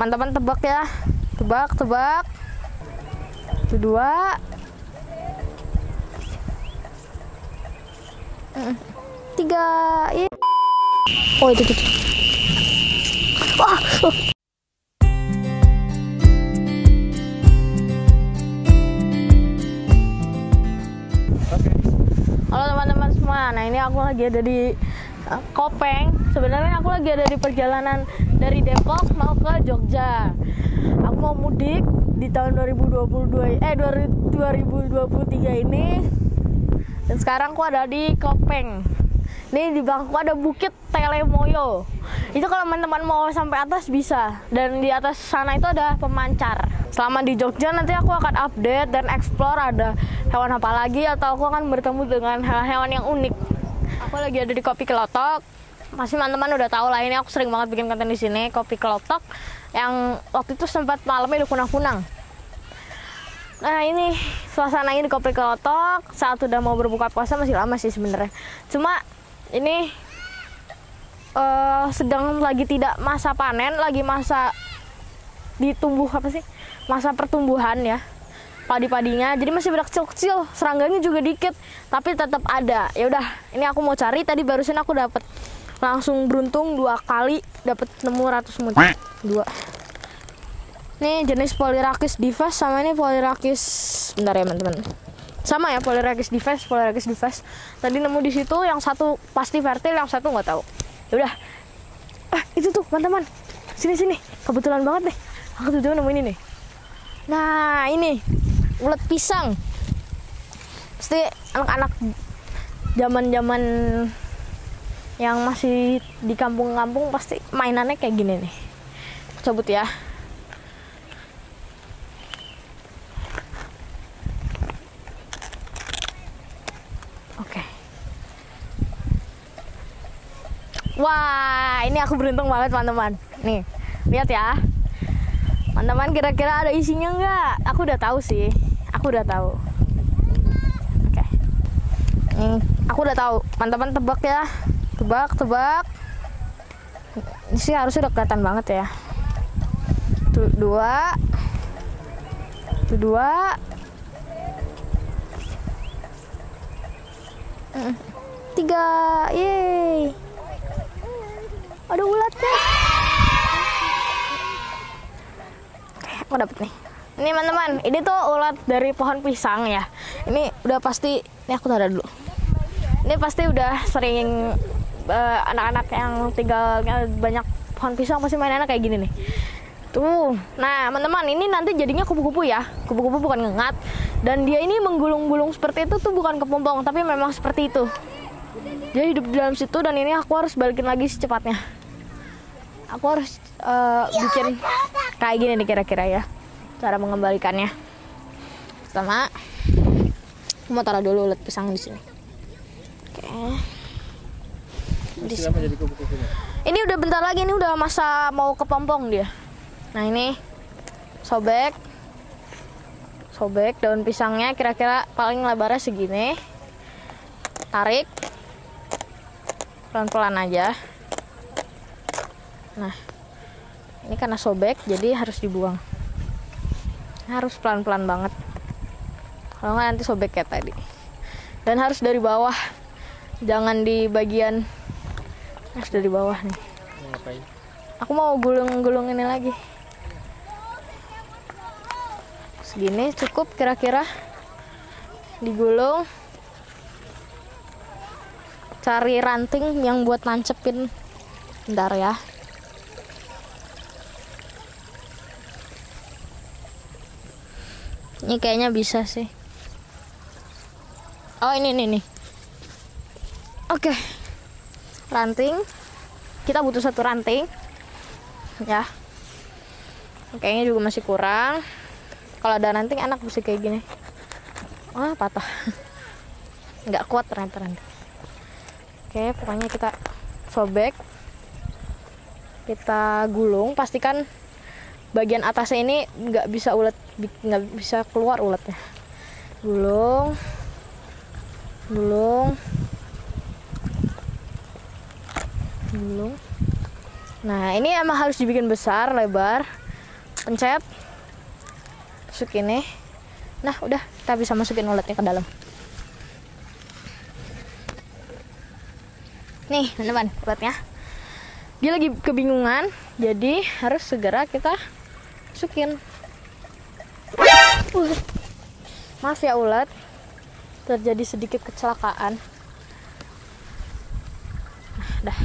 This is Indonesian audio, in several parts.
Teman-teman tebak ya. Tebak. Itu 2. 3. Oh itu. Wah. Halo teman-teman semua. Nah ini aku lagi ada di Kopeng. Sebenarnya aku lagi ada di perjalanan dari Depok mau ke Jogja. Aku mau mudik di tahun 2023 ini. Dan sekarang aku ada di Kopeng. Ini di belakangku ada Bukit Telemoyo. Itu kalau teman-teman mau sampai atas bisa. Dan di atas sana itu ada pemancar. Selama di Jogja nanti aku akan update dan explore ada hewan apa lagi, atau aku akan bertemu dengan hewan-hewan yang unik. Aku lagi ada di Kopi Kelotok. Pasti teman-teman udah tahu lah, ini aku sering banget bikin konten di sini, Kopi Kelotok. Yang waktu itu sempat malamnya udah kunang-kunang. Nah ini suasananya di Kopi Kelotok. Saat udah mau berbuka puasa, masih lama sih sebenarnya. Cuma ini sedang lagi tidak masa panen, lagi masa ditumbuh masa pertumbuhan ya, padi-padinya. Jadi masih kecil-kecil, serangganya juga dikit, tapi tetap ada. Ya udah, ini aku mau cari. Tadi barusan aku dapat langsung beruntung 2 kali dapat nemu ratus semut. 2. Ini jenis Polyracis dives sama ini Polyracis, bentar ya teman-teman. Sama ya, Polyracis dives. Tadi nemu di situ, yang satu pasti fertil, yang satu nggak tahu. Ya udah. Itu tuh, teman-teman. Sini. Kebetulan banget nih. Aku tuh nemu ini nih. Nah, ini ulet pisang. Pasti anak-anak zaman-zaman yang masih di kampung-kampung pasti mainannya kayak gini nih. Cabut ya. Wah, ini aku beruntung banget teman-teman. Nih, lihat ya. Teman-teman, kira-kira ada isinya nggak? Aku udah tahu sih. Oke. Nih, aku udah tahu. Teman-teman tebak ya. Tebak. Ini sih harusnya udah kelihatan banget ya. Tuh 2. 3. Yeay. Ada ulatnya. Oke, aku dapet nih. Ini teman-teman, ini tuh ulat dari pohon pisang ya. Ini udah pasti, ini aku taruh dulu. Ini pasti udah sering anak-anak yang tinggalnya banyak pohon pisang pasti mainannya kayak gini nih. Tuh. Nah, teman-teman, ini nanti jadinya kupu-kupu ya. Kupu-kupu bukan ngengat. Dan dia ini menggulung-gulung seperti itu tuh bukan kepompong, tapi memang seperti itu. Dia hidup di dalam situ, dan ini aku harus balikin lagi secepatnya. Aku harus bikin kayak gini nih kira-kira ya, cara mengembalikannya. Pertama, aku mau taruh dulu ulet pisang di sini. Oke. Jadi kupu-kupunya. Ini udah bentar lagi, ini udah masa mau kepompong dia. Nah ini sobek daun pisangnya, kira-kira paling lebarnya segini. Tarik pelan-pelan aja. Nah, ini karena sobek jadi harus dibuang. Harus pelan-pelan banget. Kalau nggak nanti sobek kayak tadi. Dan harus dari bawah. Jangan di bagian, harus dari bawah nih. Ngapain? Aku mau gulung-gulung ini lagi. Segini cukup kira-kira. Digulung. Cari ranting yang buat nancepin. Bentar ya. Ini kayaknya bisa sih. Oh ini nih. Oke. Ranting. Kita butuh 1 ranting. Ya. Kayaknya juga masih kurang. Kalau ada ranting enak bisa kayak gini. Wah, patah. Nggak kuat ternyata ranting. Oke, pokoknya kita sobek. Kita gulung, pastikan bagian atasnya ini nggak bisa keluar uletnya. Gulung. Nah ini emang harus dibikin besar, lebar, pencet, masukin nih. Nah udah, kita bisa masukin uletnya ke dalam. Nih teman-teman, uletnya. Dia lagi kebingungan, jadi harus segera kita masukin. Maaf ya ulet, terjadi sedikit kecelakaan. Nah, dah.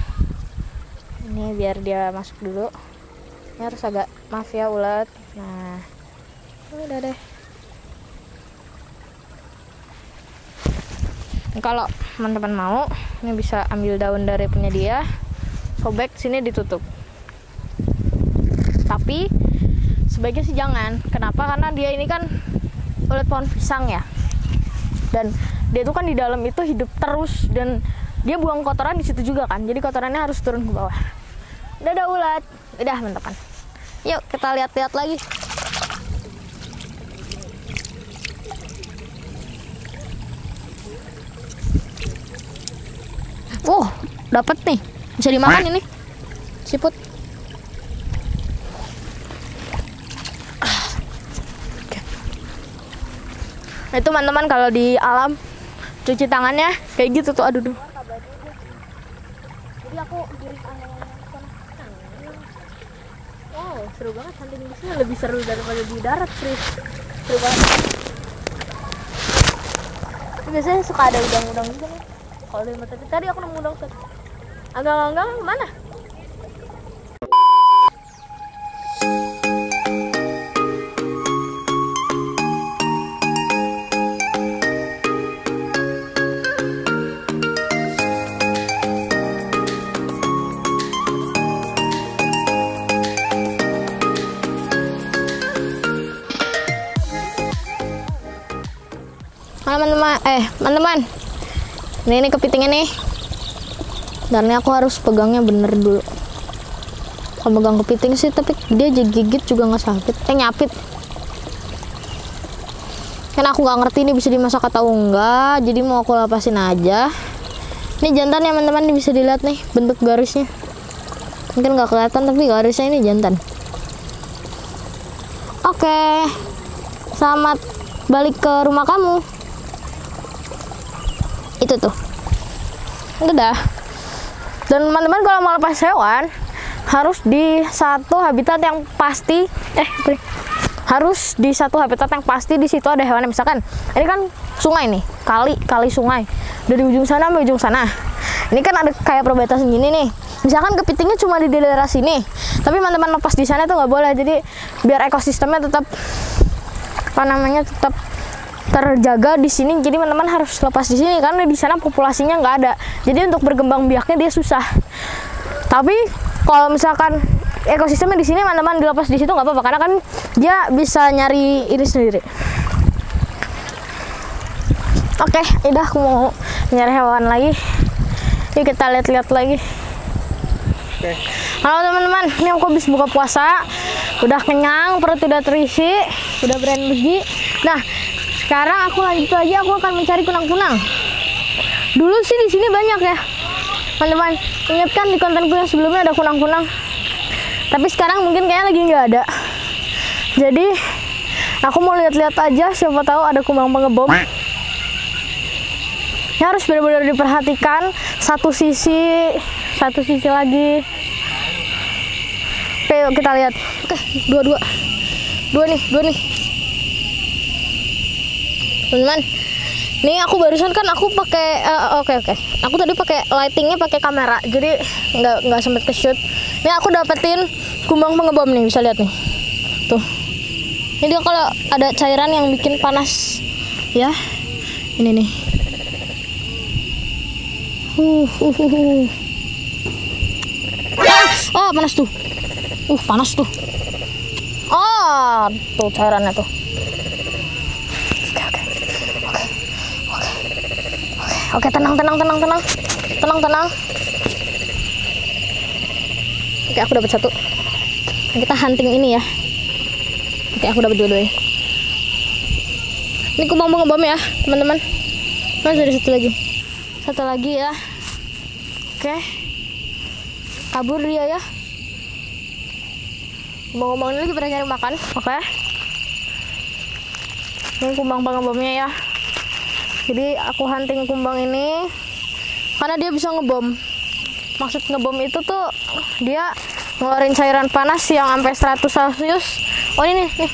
Ini biar dia masuk dulu. Ini harus agak, maaf ya ulet. Nah, udah deh. Kalau teman-teman mau, ini bisa ambil daun dari punya dia, sobek sini ditutup. Tapi sebaiknya sih jangan. Kenapa? Karena dia ini kan ulet pohon pisang ya. Dan dia tuh kan di dalam itu hidup terus dan dia buang kotoran di situ juga kan. Jadi kotorannya harus turun ke bawah. Dadah ulet. Udah teman-teman. Yuk kita lihat-lihat lagi. Dapat nih, bisa dimakan ini siput. Nah, itu teman-teman kalau di alam cuci tangannya kayak gitu tuh. Aduh. Jadi aku giring angan-angan ke sana. Wow, seru banget hunting di sini, lebih seru daripada di darat, Chris. Seru banget. Biasanya suka ada udang-udang juga nih. Kalau dari mata tadi aku nemu udang tuh. Anggang-anggang mana? Teman-teman, ini kepitingnya nih. Dan ini aku harus pegangnya bener dulu. Kalau megang kepiting sih, tapi dia gigit juga nggak sakit. Nyapit. Karena aku nggak ngerti ini bisa dimasak atau enggak, jadi mau aku lepasin aja. Ini jantan ya teman-teman, ini bisa dilihat nih bentuk garisnya. Mungkin nggak kelihatan tapi garisnya ini jantan. Oke, selamat balik ke rumah kamu. Itu tuh, udah. Dan teman-teman kalau mau lepas hewan harus di satu habitat yang pasti. Harus di satu habitat yang pasti. Di situ ada hewan. Misalkan ini kan sungai nih, kali sungai. Dari ujung sana sampai ujung sana. Ini kan ada kayak perbatasan gini nih. Misalkan kepitingnya cuma di daerah sini, tapi teman-teman lepas di sana tuh nggak boleh. Jadi biar ekosistemnya tetap tetap terjaga di sini. Jadi teman-teman harus lepas di sini karena di sana populasinya nggak ada. Jadi untuk berkembang biaknya dia susah. Tapi kalau misalkan ekosistemnya di sini, teman-teman dilepas di situ nggak apa-apa karena kan dia bisa nyari ini sendiri. Oke, udah aku mau nyari hewan lagi. Yuk kita lihat-lihat lagi. Halo teman-teman, ini aku habis buka puasa, udah kenyang, perut udah terisi, udah berenergi. Nah, sekarang aku lanjut lagi, aku akan mencari kunang-kunang. Dulu sih di sini banyak ya, teman-teman. Ingat kan di kontenku yang sebelumnya ada kunang-kunang. Tapi sekarang mungkin kayaknya lagi nggak ada. Jadi aku mau lihat-lihat aja, siapa tahu ada kumbang pengebom. Ini harus benar-benar diperhatikan satu sisi lagi. Oke, yuk kita lihat. Oke, dua nih. Teman-teman, nih aku barusan kan aku pakai oke. Aku tadi pakai lightingnya pakai kamera, jadi nggak sempet ke shoot. Ini aku dapetin kumbang pengebom nih, bisa lihat nih. Tuh. Ini dia kalau ada cairan yang bikin panas, ya. Ini nih. Panas tuh. Panas tuh. Tuh cairannya tuh. Oke, tenang. Oke, aku dapat satu. Kita hunting ini ya. Oke, aku dapat dua-duanya. Ini kumbang pengebom ya, teman-teman. Masih ada satu lagi ya. Oke, kabur dia ya. Kumbang-kumbang ini lagi pada nyari makan. Oke. Ini kumbang pengebomnya ya. Jadi aku hunting kumbang ini karena dia bisa ngebom. Maksud ngebom itu tuh dia ngeluarin cairan panas yang sampai 100 Celcius. Oh ini nih.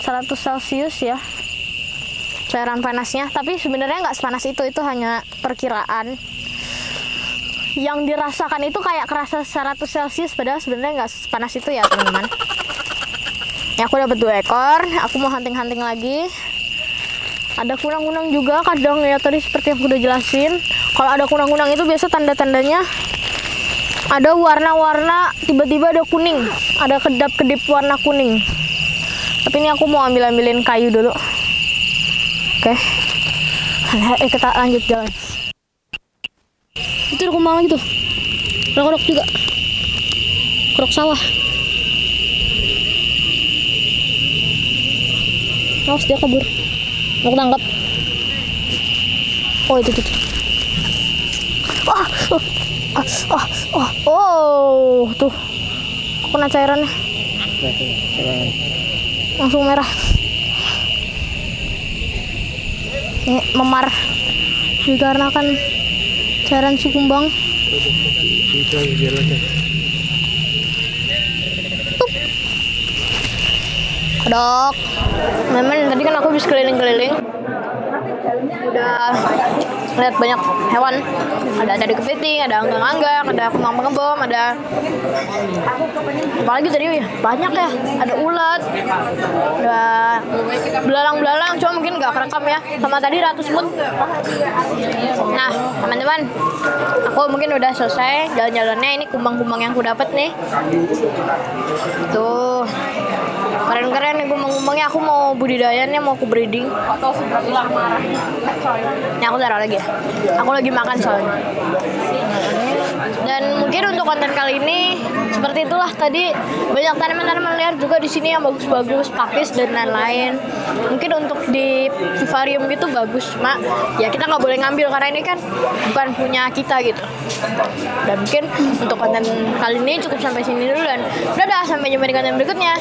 100 Celcius ya cairan panasnya, tapi sebenarnya nggak sepanas itu hanya perkiraan. Yang dirasakan itu kayak kerasa 100 Celcius, padahal sebenarnya nggak sepanas itu ya teman-teman. Ya aku dapat 2 ekor, aku mau hunting-hunting lagi. Ada kunang-kunang juga kadang ya, tadi seperti yang aku udah jelasin. Kalau ada kunang-kunang itu biasa tanda-tandanya ada warna-warna, tiba-tiba ada kuning, ada kedap-kedip warna kuning. Tapi ini aku mau ambilin kayu dulu. Oke. Kita lanjut jalan. Itu ada kumbang lagi tuh. Ada kodok juga. Kodok sawah. Awas dia kabur. Mau ketangkap. Oh itu. Tuh. Kok kena cairannya? Langsung merah. Ini memar dikarenakan cairan si kumbang. Kodok. Memang tadi kan aku habis keliling-keliling. Udah lihat banyak hewan. Ada tadi kepiting, ada anggang-anggang, ada kumbang pengebom, ada apalagi tadi ya banyak ya. Ada ulat, ada belalang-belalang, cuma mungkin nggak kerekam ya. Sama tadi ratu semut. Nah teman-teman, aku mungkin udah selesai jalan-jalannya. Ini kumbang-kumbang yang aku dapat nih. Tuh keren-keren nih kumbang-kumbangnya. Aku mau budidayannya, mau aku breeding. Ini aku taruh lagi ya. Aku lagi makan soalnya. Dan mungkin untuk konten kali ini seperti itulah. Tadi banyak tanaman-tanaman liar juga di sini yang bagus-bagus, pakis dan lain-lain. Mungkin untuk di vivarium gitu bagus, cuma ya kita nggak boleh ngambil karena ini kan bukan punya kita gitu. Dan mungkin untuk konten kali ini cukup sampai sini dulu, dan dadah, sampai jumpa di konten berikutnya.